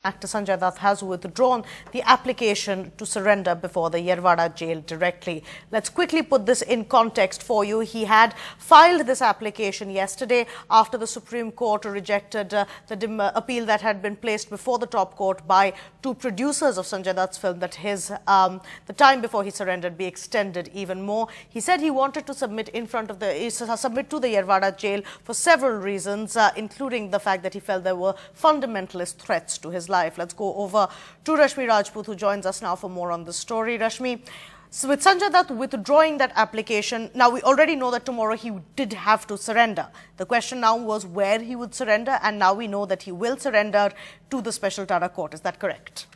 Actor Sanjay Dutt has withdrawn the application to surrender before the Yerwada Jail directly. Let's quickly put this in context for you. He had filed this application yesterday after the Supreme Court rejected the appeal that had been placed before the top court by two producers of Sanjay Dutt's film that the time before he surrendered be extended even more. He said he wanted to submit to the Yerwada Jail for several reasons, including the fact that he felt there were fundamentalist threats to his life. Let's go over to Rashmi Rajput, who joins us now for more on this story. Rashmi, so with Sanjay Dutt withdrawing that application, now we already know that tomorrow he did have to surrender. The question now was where he would surrender, and now we know that he will surrender to the special TADA court. Is that correct?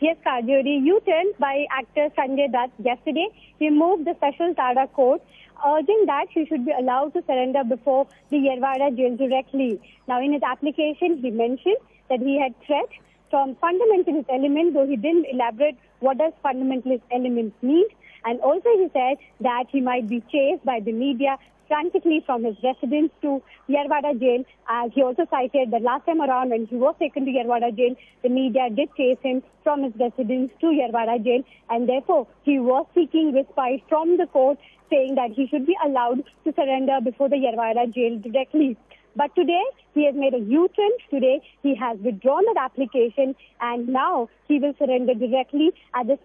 Yes, Kajori. U-turn by actor Sanjay Dutt yesterday. He moved the special TADA court, urging that he should be allowed to surrender before the Yerwada Jail directly. Now, in his application, he mentioned that he had threat from fundamentalist elements, though he didn't elaborate what does fundamentalist elements mean. And also he said that he might be chased by the media frantically from his residence to Yerwada Jail. As he also cited that last time around when he was taken to Yerwada Jail, the media did chase him from his residence to Yerwada Jail, and therefore he was seeking respite from the court, saying that he should be allowed to surrender before the Yerwada Jail directly. But today, he has made a U-turn. Today, he has withdrawn that application, and now he will surrender directly in the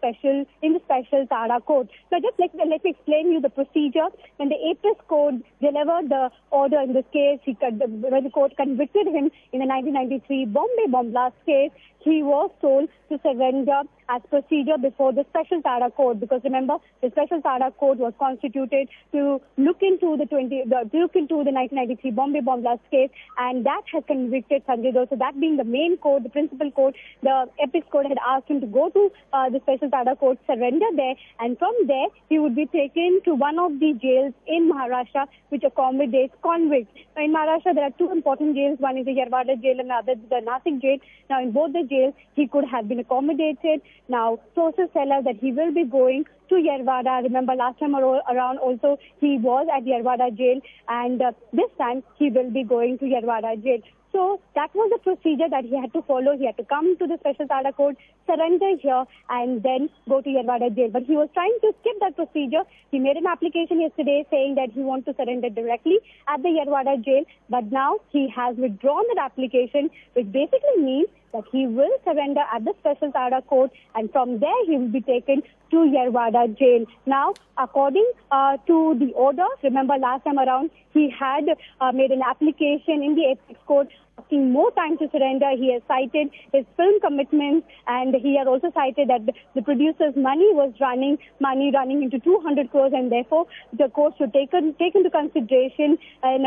special TADA court. So just let me explain you the procedure. When the APIS court delivered the order in this case, when the court convicted him in the 1993 Bombay bomb blast case, he was told to surrender as procedure before the special TADA court, because remember, the special TADA court was constituted to look into the 1993 Bombay bomb blast case, and that has convicted Sanjay Dutt. So that being the main court, the principal court, the APIS court had asked him to go to the special TADA court, surrender there, and from there he would be taken to one of the jails in Maharashtra which accommodates convicts. Now, in Maharashtra, there are two important jails. One is the Yerwada Jail and the other is the Nasik Jail. Now, in both the jails, he could have been accommodated. Now, sources tell us that he will be going to Yerwada. Remember, last time around also he was at Yerwada Jail, and this time he will be going to Yerwada Jail. So that was the procedure that he had to follow. He had to come to the special TADA court, surrender here, and then go to Yerwada Jail. But he was trying to skip that procedure. He made an application yesterday saying that he wants to surrender directly at the Yerwada Jail. But now he has withdrawn that application, which basically means that he will surrender at the special TADA court, and from there he will be taken to Yerwada Jail. Now, according to the order, remember last time around he had made an application in the apex court asking more time to surrender. He has cited his film commitments, and he has also cited that the producer's money was running into 200 crores, and therefore the court should take into consideration, and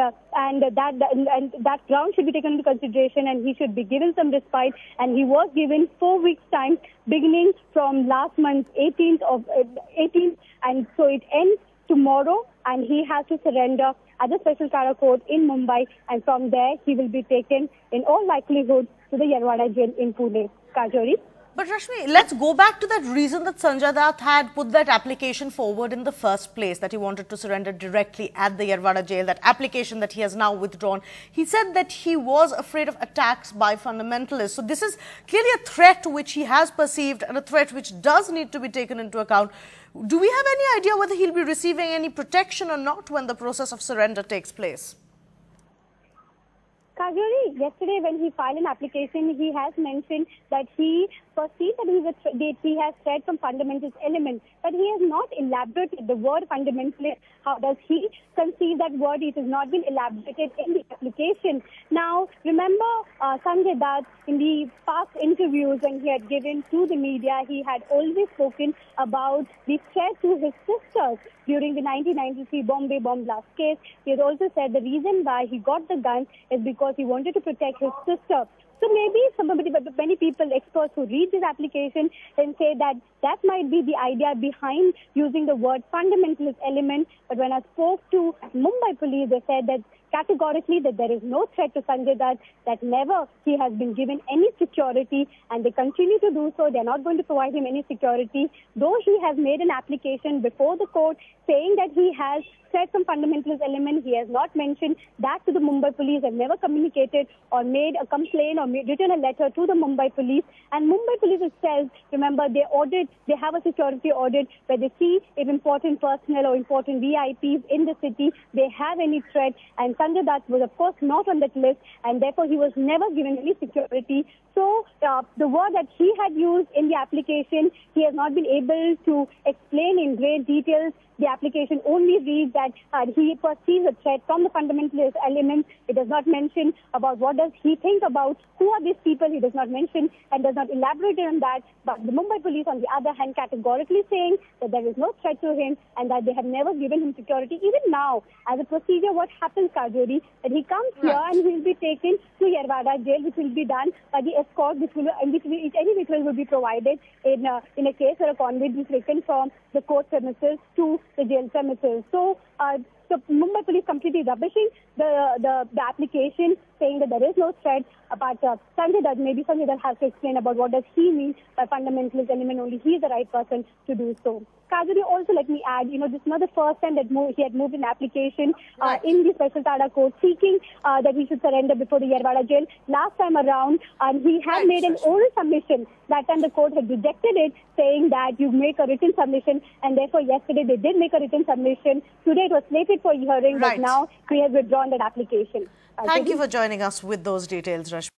that ground should be taken into consideration, and he should be given some respite. And he was given 4 weeks time, beginning from last month 18th, and so it ends tomorrow, and he has to surrender at the special TADA court in Mumbai, and from there he will be taken in all likelihood to the Yerwada Jail in Pune. Kajori. But Rashmi, let's go back to that reason that Sanjay Dutt had put that application forward in the first place, that he wanted to surrender directly at the Yerwada Jail, that application that he has now withdrawn. He said that he was afraid of attacks by fundamentalists. So this is clearly a threat which he has perceived, and a threat which does need to be taken into account. Do we have any idea whether he'll be receiving any protection or not when the process of surrender takes place? Kajori, yesterday when he filed an application, he has mentioned that he perceived that he has threat from fundamentalist elements, but he has not elaborated the word fundamentalist. How does he conceive that word? It has not been elaborated in the application. Now, remember Sanjay Dutt, in the past interviews when he had given to the media, he had always spoken about the threat to his sisters during the 1993 Bombay bomb blast case. He has also said the reason why he got the gun is because he wanted to protect his sister. So maybe many people, experts who read this application, and say that that might be the idea behind using the word fundamentalist element. But when I spoke to Mumbai police, they said that categorically that there is no threat to Sanjay Dutt, that never he has been given any security, and they continue to do so. They're not going to provide him any security, though he has made an application before the court saying that he has said some fundamentalist element. He has not mentioned that to the Mumbai police, have never communicated or made a complaint or written a letter to the Mumbai police. And Mumbai police itself, remember, they have a security audit where they see if important personnel or important VIPs in the city, they have any threat. And Sanjay Dutt was, of course, not on that list, and therefore he was never given any security. So the word that he had used in the application, he has not been able to explain in great details. The application only reads that he perceives a threat from the fundamentalist elements. It does not mention about what does he think about, who are these people. He does not mention and does not elaborate on that. But the Mumbai police, on the other hand, categorically saying that there is no threat to him and that they have never given him security. Even now, as a procedure, what happens, Kajori, that he comes here and he will be taken to Yerwada Jail, which will be done by the escort, which any vehicle will be provided in a case where a convict is taken from the court premises to the jail premises. So the Mumbai police completely rubbishing the application, saying that there is no threat. But Sanjay Dutt has to explain about what does he mean by fundamentalist element. Only he is the right person to do so. Kajuri, also let me add, this is not the first time that he had moved an application in the special TADA court seeking that he should surrender before the Yerwada jail. Last time around, he had made an oral submission. That time the court had rejected it, saying that you make a written submission, and therefore yesterday they did make a written submission. Today it was slated for hearing, but now he has withdrawn that application. Thank you for joining us with those details, Rashmi.